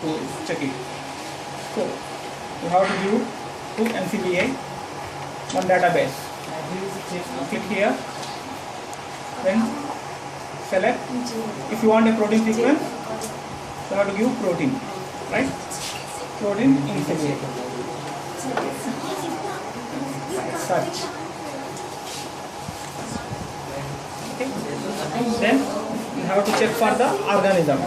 to check it. So you have to give to NCBA one database. Click here, then select. If you want a protein sequence, you have to give protein, right? Protein NCBA. Search. Okay. Then you have to check for the organism.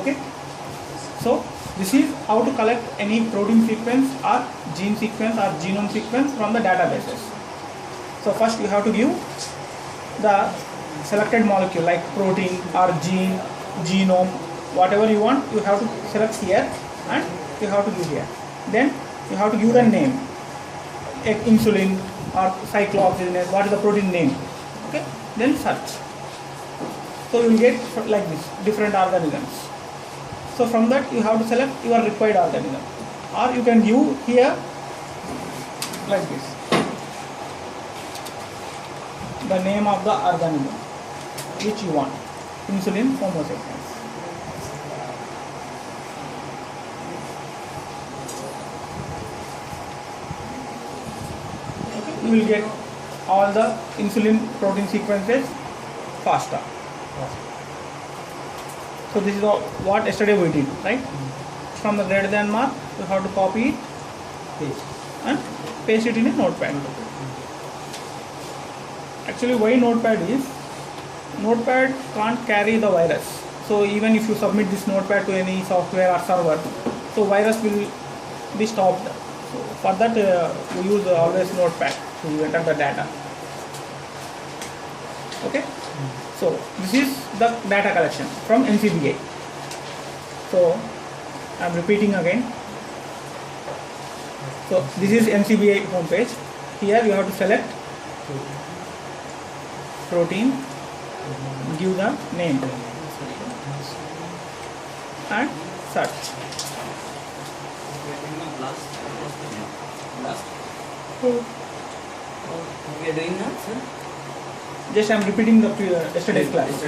Okay. So this is how to collect any protein sequence or gene sequence or genome sequence from the databases. So first you have to give the selected molecule like protein or gene, genome, whatever you want, you have to select here and you have to give here. Then you have to give the name, like insulin or cyclooxygenase, what is the protein name. Okay. Then search. So you will get like this, different organisms. So from that you have to select your required organism, or you can give here like this, the name of the organism which you want, insulin Homo sapiens. Okay. You will get all the insulin protein sequences faster. So this is what yesterday we did, right? From the greater than mark, you have to copy it and paste it in a notepad. Actually, why notepad is, notepad can't carry the virus. So even if you submit this notepad to any software or server, so virus will be stopped. So for that we use always notepad to enter the data. Okay. So this is the data collection from NCBA. So I am repeating again. So this is NCBA homepage. Here you have to select protein, give the name and search. We are doing now, sir? Just I am repeating the yesterday's class.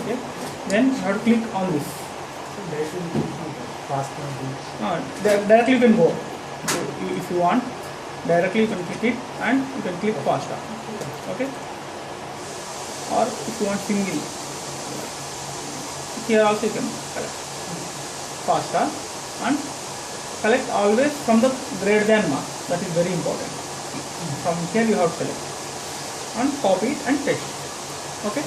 Okay. Then you have to click on this. Directly you can go. So if you want, directly you can click it and you can click faster. Okay. Or if you want single, here also you can collect faster and collect always from the greater than mark. That is very important. From here you have to select and copy it and paste. Okay.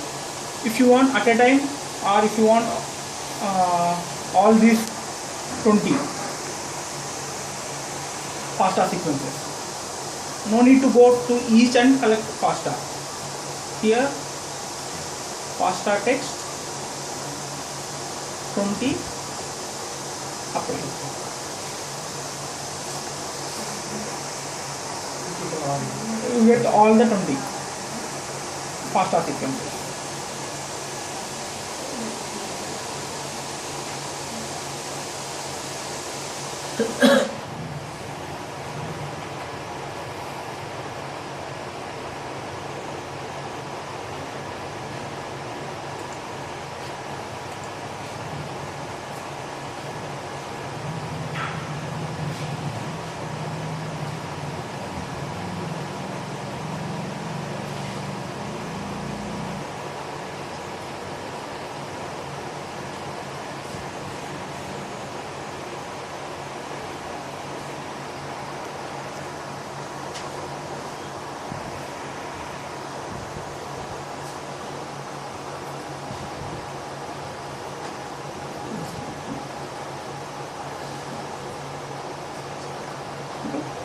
If you want at a time, or if you want all these 20 FASTA sequences, no need to go to each and collect FASTA. Here FASTA text 20 apply. You get all the 20 FASTA sequences.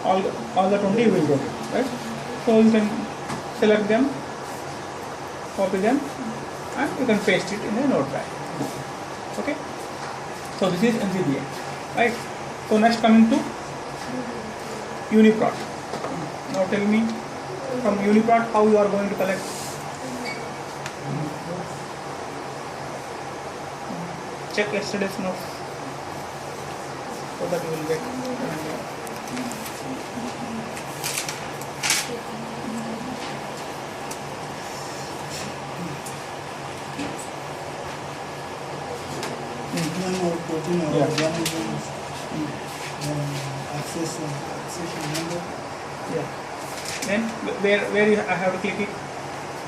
all the 20 you will get it, right? So you can select them, copy them, and you can paste it in a notepad. Okay, so this is NCBA, right? So next coming to UniProt. Now tell me from UniProt how you are going to collect. Check yesterday's notes so that you will get. Accession number. Yeah. Then where I have to click it?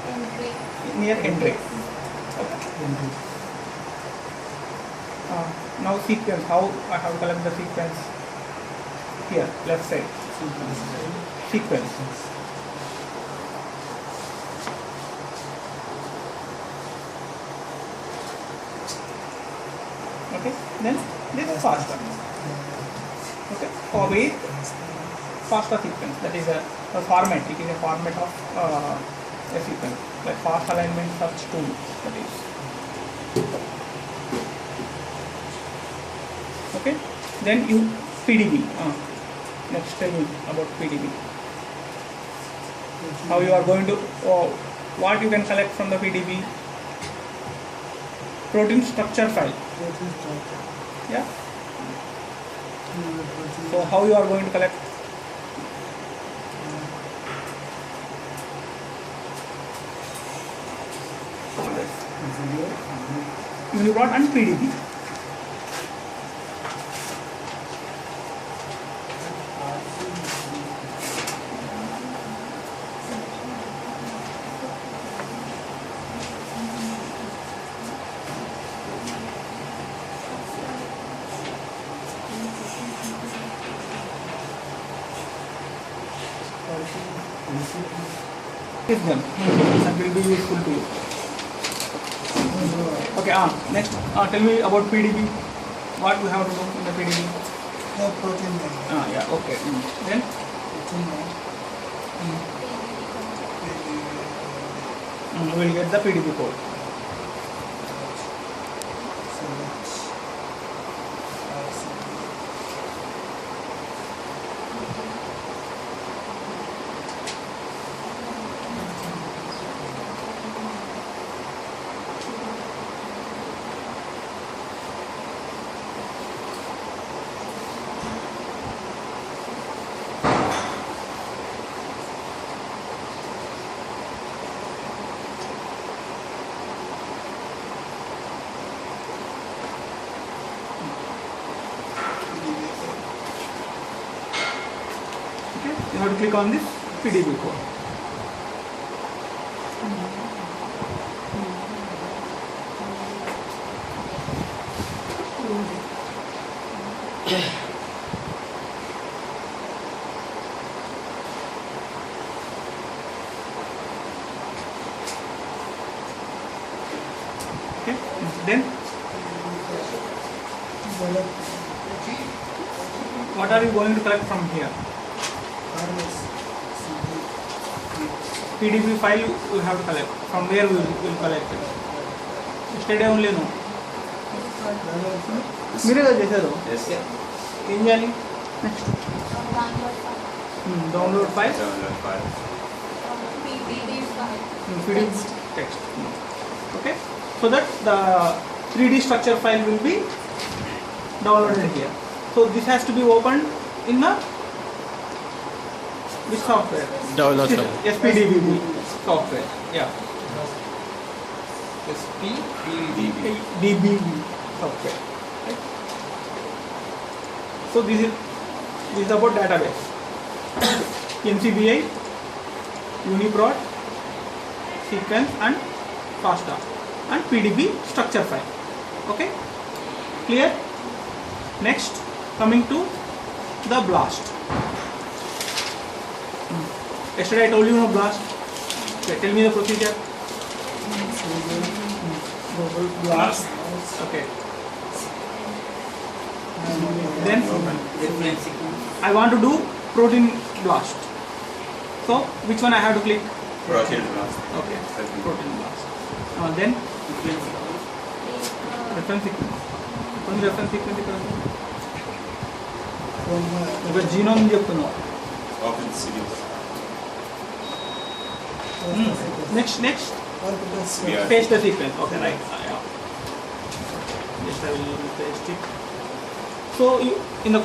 Entry. Near entry. Okay. Now sequence. How I have to collect the sequence? Here, left side. Sequence. Okay. Then this is faster. Okay. For wait, faster sequence. That is a format. It is a format of a sequence, like fast alignment search tool. That is. Okay. Then you PDB. Next tell me about PDB. How you are going to what you can collect from the PDB? Protein structure file. Yeah. So how you are going to collect? UniProt and PDB. Is them. That will be useful to you. Okay. Next, tell me about PDB. What we have to do in the PDB? The protein bank. Yeah. Okay. Then Protein bank. we will get the PDB code. You have to click on this PDB code. Okay. Then what are you going to collect from here? PDB file you have to collect. From where we will collect it? Yesterday only no. मेरे का जैसे दो. Yes. In जानी. Next. Download file. Download file. PDB file. PDB text. Okay. So that the 3D structure file will be downloaded here. So this has to be opened in the which software? Download SPDB software. Yeah. DBB software. Right? So this is about database. NCBI, UniProt, sequence and FASTA and PDB structure file. Okay. Clear? Next, coming to the BLAST. Yesterday I told you no BLAST. Okay, tell me the procedure. BLAST. Okay. Then I want to do protein blast. So which one I have to click? Protein blast. Okay, protein blast. Then reference sequence. One reference sequence ఇక్కడ ఒక genome చెప్తున్నాం. Open series. Next. Yeah. Paste the sequence. Okay, right. Yeah. Just I will paste it. So in the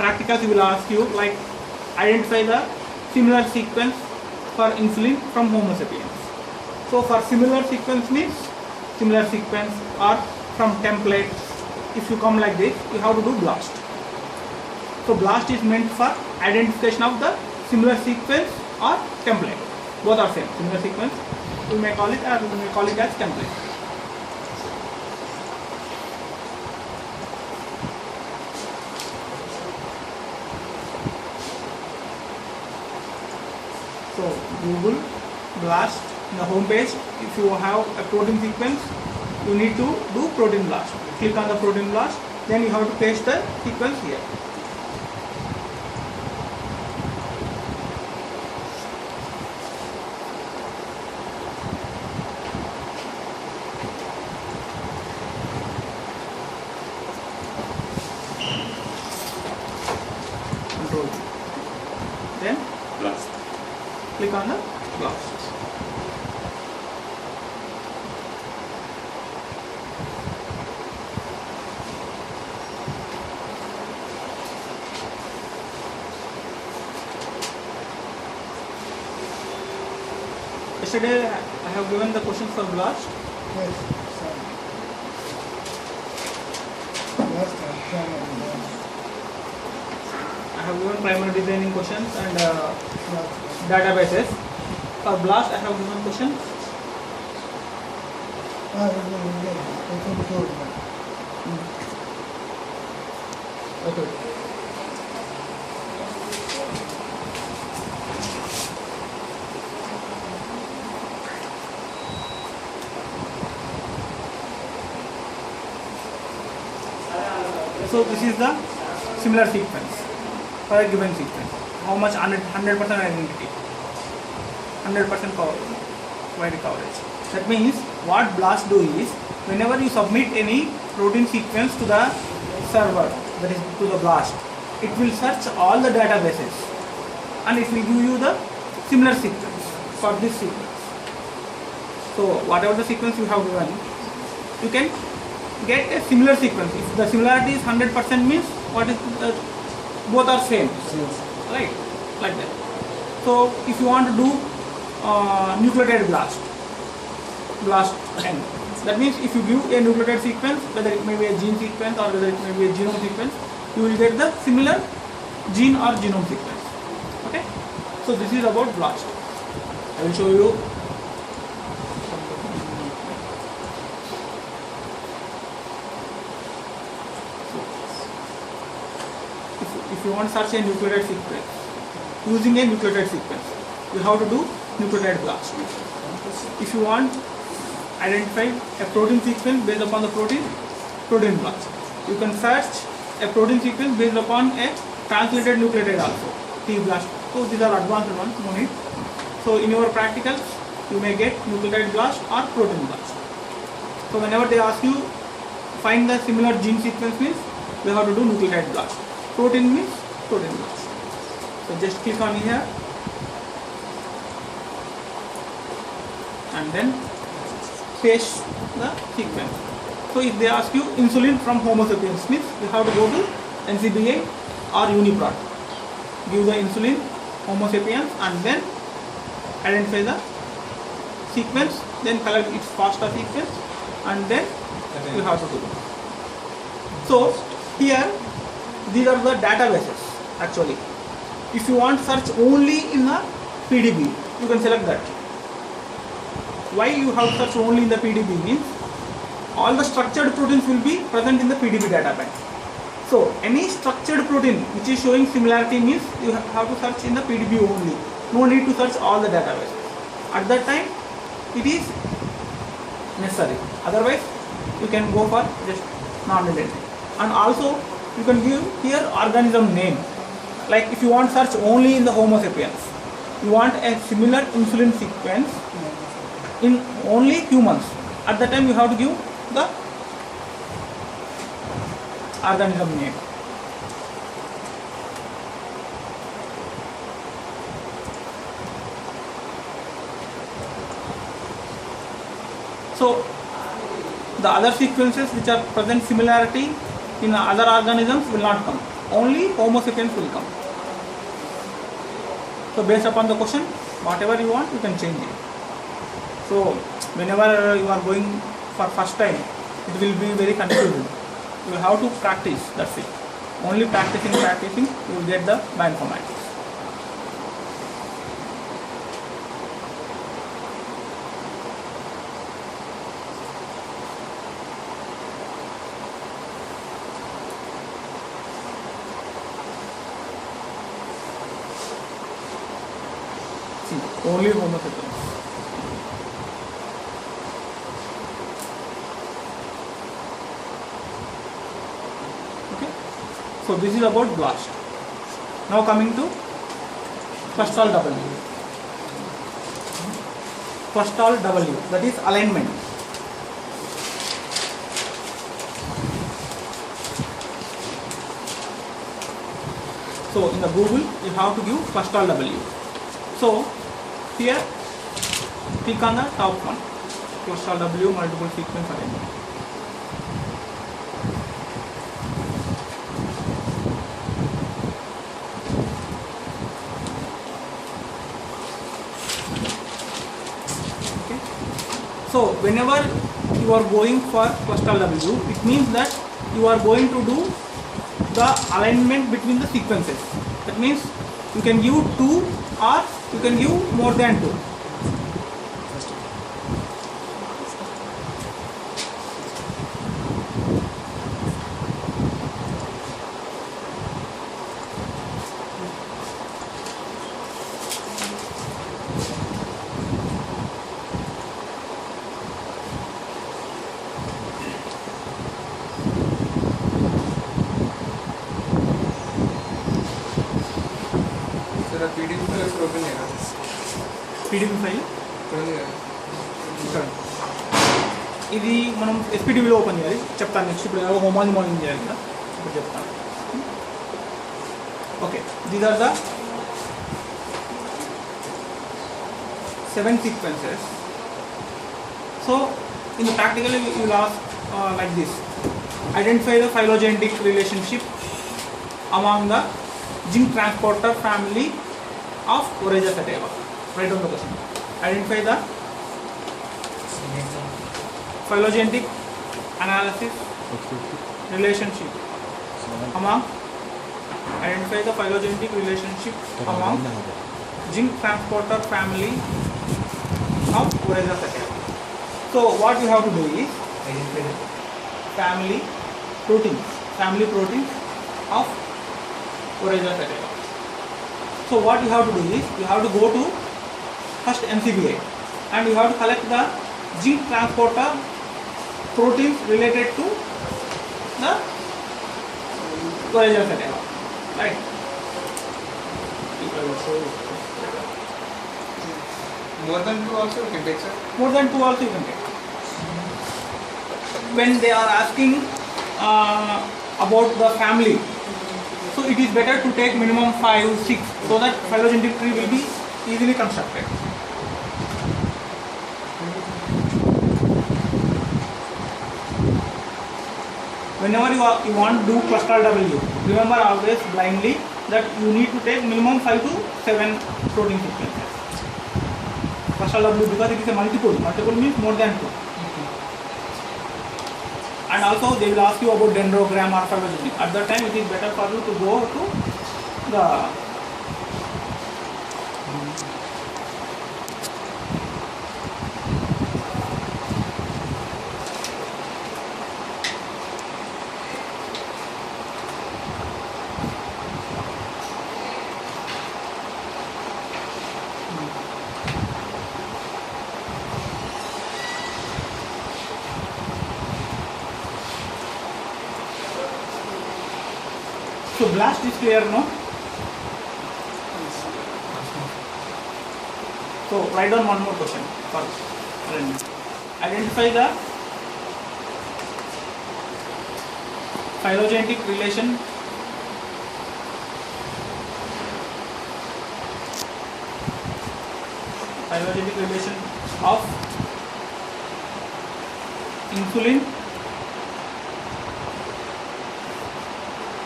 practicals, it will ask you like identify the similar sequence for insulin from Homo sapiens. So for similar sequence means similar sequence or from template. If you come like this, you have to do blast. So blast is meant for identification of the similar sequence or template. Both are same. Similar sequence, we may call it, or we may call it as template. So Google blast in the home page. If you have a protein sequence, you need to do protein blast. Click on the protein blast, then you have to paste the sequence here. Control. Then Blast. click on the blast. Yesterday I have given the questions for blast. Yes, sorry. Last time, I have given primary designing questions and last databases. For blast I have given questions. Okay. So this is the similar sequence for a given sequence. How much 100% identity, 100% wide coverage. That means what blast do is whenever you submit any protein sequence to the server, that is to the blast, it will search all the databases and it will give you the similar sequence for this sequence. So whatever the sequence you have given, you can get a similar sequence. If the similarity is 100% means what is both are same, right? Like that. So if you want to do nucleotide blast end, that means if you give a nucleotide sequence, whether it may be a gene sequence or whether it may be a genome sequence, you will get the similar gene or genome sequence. Okay. So this is about blast. I will show you. If you want to search a nucleotide sequence, using a nucleotide sequence, you have to do nucleotide blast. If you want identify a protein sequence based upon the protein blast. You can search a protein sequence based upon a translated nucleotide also, T blast. So these are advanced ones, no need. So in your practicals, you may get nucleotide blast or protein blast. So whenever they ask you find the similar gene sequence means you have to do nucleotide blast. Protein means protein blast. So just click on here and then paste the sequence. So if they ask you insulin from Homo sapiens means you have to go to NCBI or UniProt. Give the insulin Homo sapiens and then identify the sequence, then collect its FASTA sequence and then you have to do it. So here these are the databases actually. If you want search only in the PDB, you can select that. Why you have to search only in the PDB means all the structured proteins will be present in the PDB data bank. So any structured protein which is showing similarity means you have to search in the PDB only. No need to search all the databases. At that time it is necessary. Otherwise you can go for just non-redundant. And also you can give here organism name like if you want search only in the Homo sapiens, you want a similar insulin sequence in only humans. At that time you have to give the organism name. So the other sequences which are present similarity in other organisms will not come. Only Homo sapiens will come. So based upon the question, whatever you want, you can change it. So whenever you are going for first time, it will be very confusing. You will have to practice, that's it. Only practicing, you will get the bioinformatics. See, only Homo sapiens. So this is about BLAST. Now coming to Clustall W. Clustall W, that is alignment. So in the Google you have to give Clustall W. So here click on the top one, Clustall W multiple sequence alignment. So whenever you are going for Clustall W, it means that you are going to do the alignment between the sequences. That means you can give 2 or you can give more than 2. The PDF file is open here. PDF file ఇక్కడ ఇది మనం ఎస్పీటీవీలో open చేయాలి, చెప్తాను next. ఇప్పుడు హోమాలజీ modelling చేయాలి కదా, ఇప్పుడు చెప్తాను. Okay, these are the 7 sequences. So in the practical you will ask like this: identify the phylogenetic relationship among the gene transporter family of Oryza sativa. Write down the question. Identify the phylogenetic analysis relationship among identify the phylogenetic relationship among gene transporter family of Oryza sativa. So what you have to do is identify the family proteins of Oryza sativa. So what you have to do is you have to go to first NCBI and you have to collect the gene transporter proteins related to the Oryza sativa, right? more than 2 also you can take, sir. More than 2 also you can take. When they are asking about the family, so it is better to take minimum 5, 6, so that phylogenetic tree will be easily constructed. Whenever you want to do Clustall W, remember always blindly that you need to take minimum 5 to 7 protein sequences. Clustall W, because it is a multiple means more than 2. And also they will ask you about dendrogram or phylogeny. At that time it is better for you to go to the So BLAST is clear, no? So write down one more question. Identify the phylogenetic relation of insulin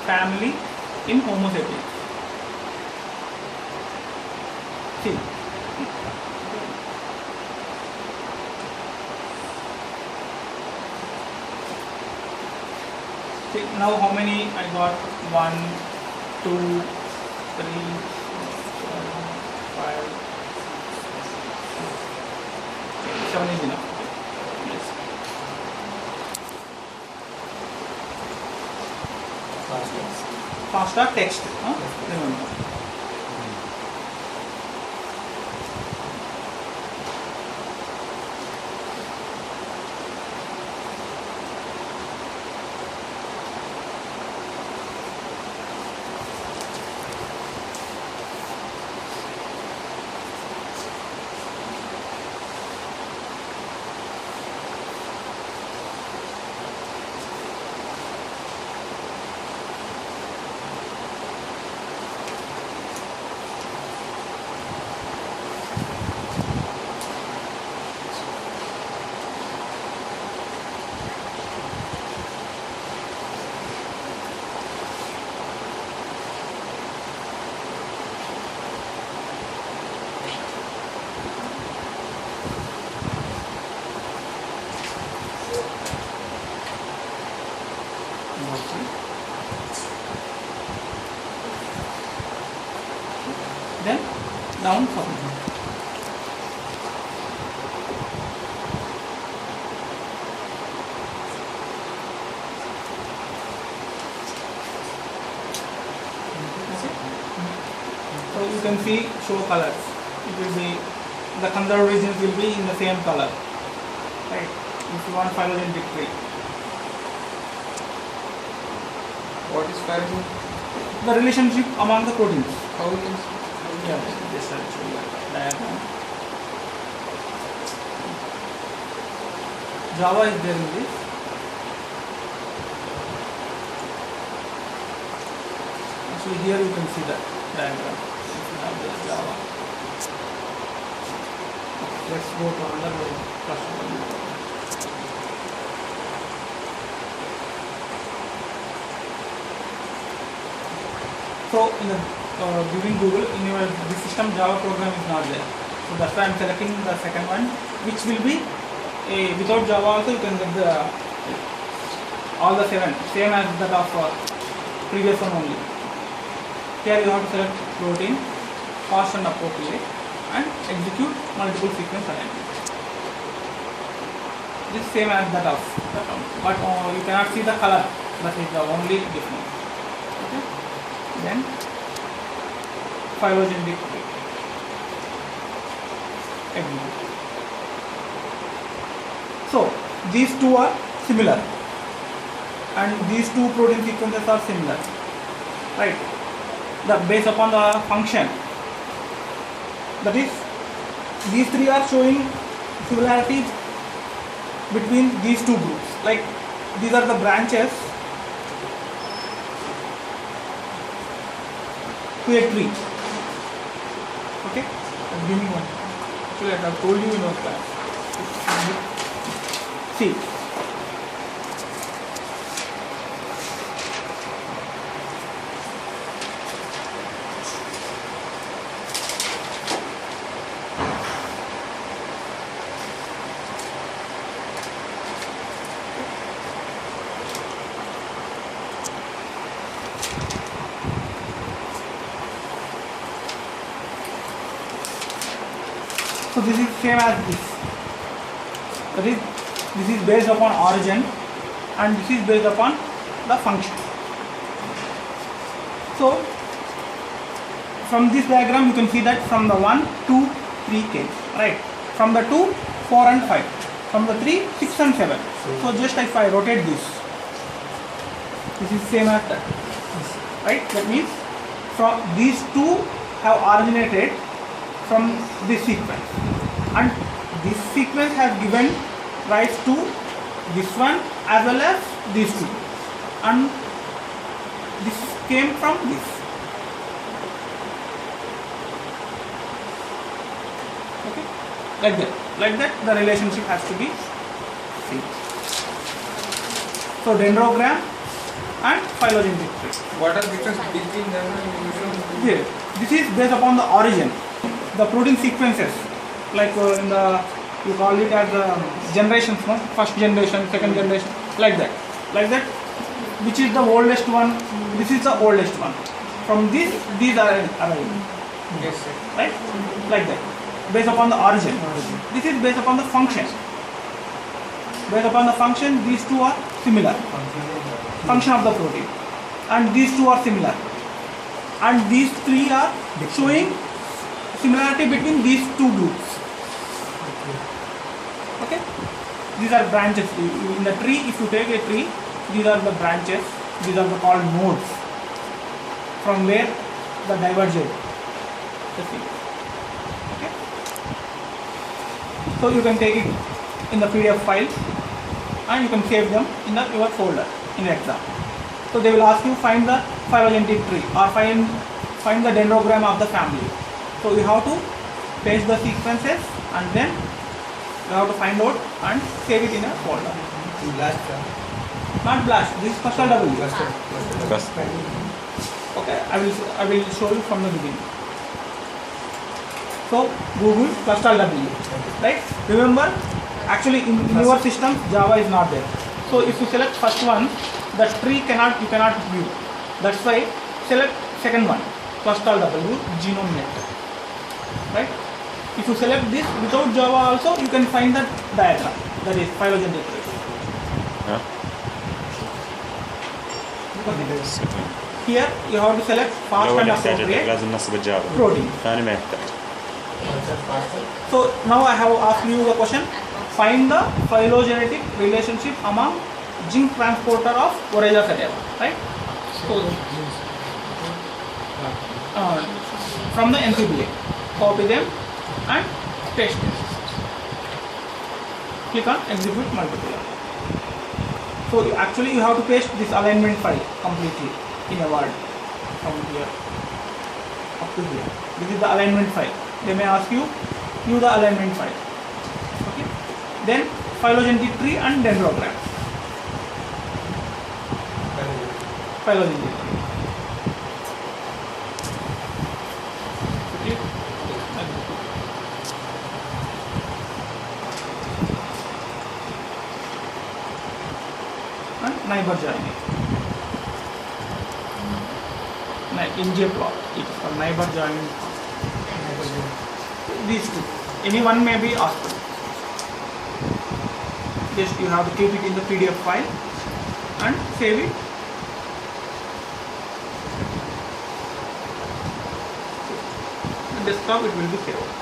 family in Homo sapiens. See, now how many I got? 1, 2, 3, 4, 5, 7 is enough. Yes. Faster text. Remember. Then down from so you can see show colors. It will be the conserved regions will be in the same color, right? If you want phylogenetic tree. What is phylogen? The relationship among the proteins. How we can see? Yeah, this I'll show you diagram. Java is there in this. Actually, here you can see the diagram. If you have this Java. Let's go to another one. First one. So in the during Google, in your the system Java program is not there. So that's why I am selecting the second one, which will be without Java also you can get the all the 7 same as that of previous one only. Here you have to select protein, fast and appropriate, and execute multiple sequence alignment. This is same as that of that one, but you cannot see the color. That is the only difference. Okay. Then phylogenetic tree. Execute. So these two are similar, and these two protein sequences are similar, right? Based upon the function, that is, these three are showing similarities between these two groups. Like these are the branches to a tree. Okay, give me one. Actually, I have told you in our class. See, so this is same as this. That is, this is based upon origin and this is based upon the function. So from this diagram you can see that from the 1, 2, 3 came, right? From the 2, 4 and 5. From the 3, 6 and 7. So just if I rotate this is same as that, right? That means from these two have originated from this sequence, and this sequence has given rise to this one as well as these two, and this came from this. Okay, like that the relationship has to be seen. So dendrogram and phylogenetic tree. What are difference between them and usual? Here, this is based upon the origin, the protein sequences, like in the, you call it as generations, no? First generation, second generation, like that. Which is the oldest one? This is the oldest one. From this, these are arriving, Yes, sir. right? Like that, based upon the origin. This is based upon the function. Based upon the function, these two are similar. Function of the protein, and these two are similar, and these three are showing similarity between these two groups. Okay, these are branches in the tree. If you take a tree, these are the branches, these are called nodes, from where the diverged. Okay, so you can take it in the PDF file and you can save them in your folder in the exam. So they will ask you find the phylogenetic tree or find the dendrogram of the family. So you have to paste the sequences and then you have to find out and save it in a folder. Not blast. This is cluster W. Okay, I will show you from the beginning. So Google cluster W. Right? Remember, actually in your system Java is not there. So if you select first one, the tree you cannot view. That's why select second one, cluster W, genome net. Right? If you select this without Java also, you can find that diagram, that is phylogenetic tree. Yeah. Here you have to select fast الأول and يحتاج appropriate لازم نصب الجافا protein. الثاني ما يحتاج. So now I have asked you the question, find the phylogenetic relationship among gene transporter of Voyager sativa, right? So from the NCBA, copy them and paste them. Click on execute multiple. So actually you have to paste this alignment file completely in a Word from here up to here. This is the alignment file. They may ask you view the alignment file. Okay. Then phylogenetic tree and dendrogram. Phylogenetic tree. Okay. And neighbor joining. In J plot, it's for neighbor joining. These two, any one may be asked. Just you have to keep it in the PDF file and save it. The desktop it will be saved.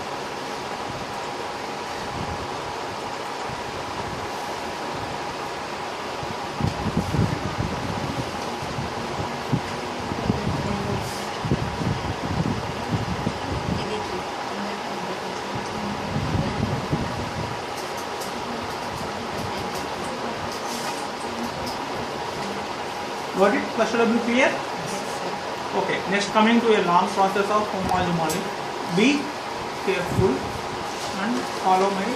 Got it? Cluster W clear? Okay, next coming to a long process of homology. Be careful and follow my.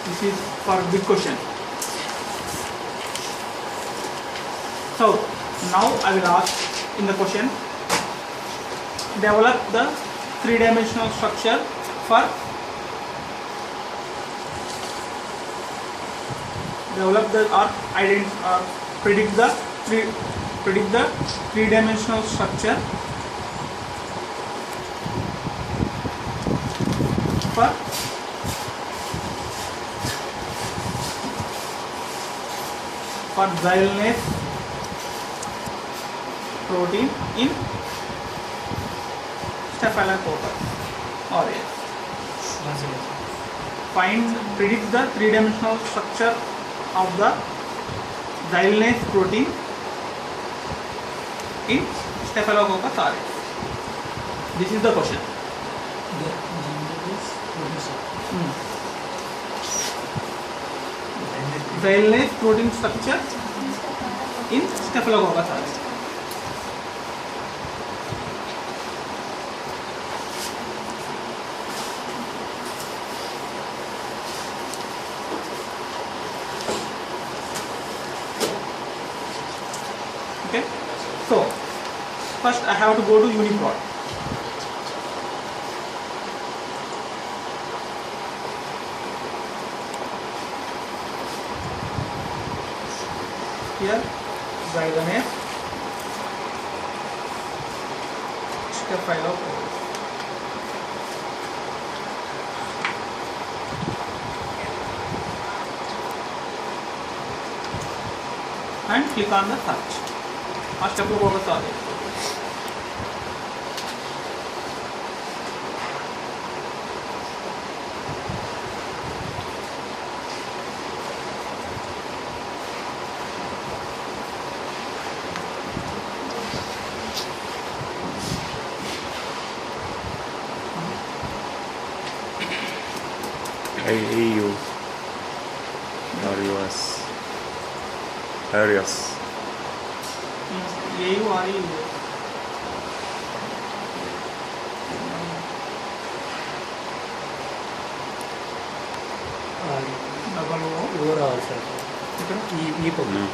This is for big question. So now I will ask in the question, develop the three-dimensional structure for develop the or predict the three-dimensional structure for xylase protein in Staphylococcus aureus. Predict the three-dimensional structure of the xylase protein in Staphylococcus aureus. This is the question. The gender is producer. Xylase protein structure in Staphylococcus aureus. Okay, so first I have to go to Uniprot. Here, Xylanase, Staphylococcus. And click on the search. Staphylococcus aureus. EU or US areas. AU or EU. Double O. Overall, sir. ఇక్కడ No.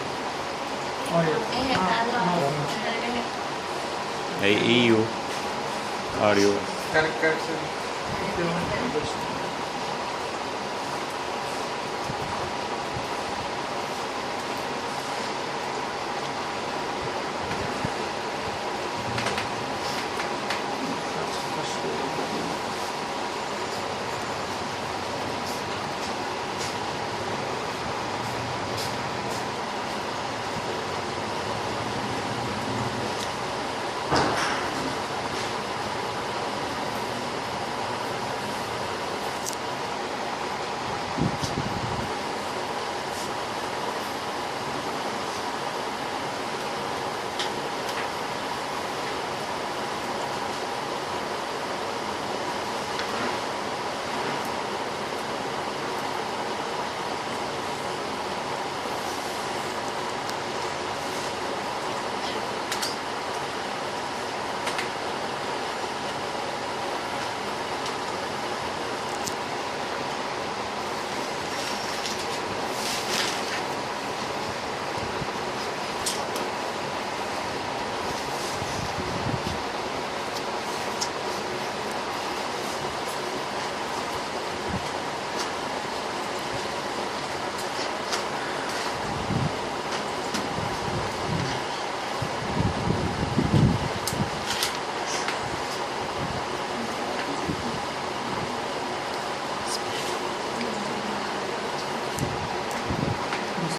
EU or US. Correct, correct, sir.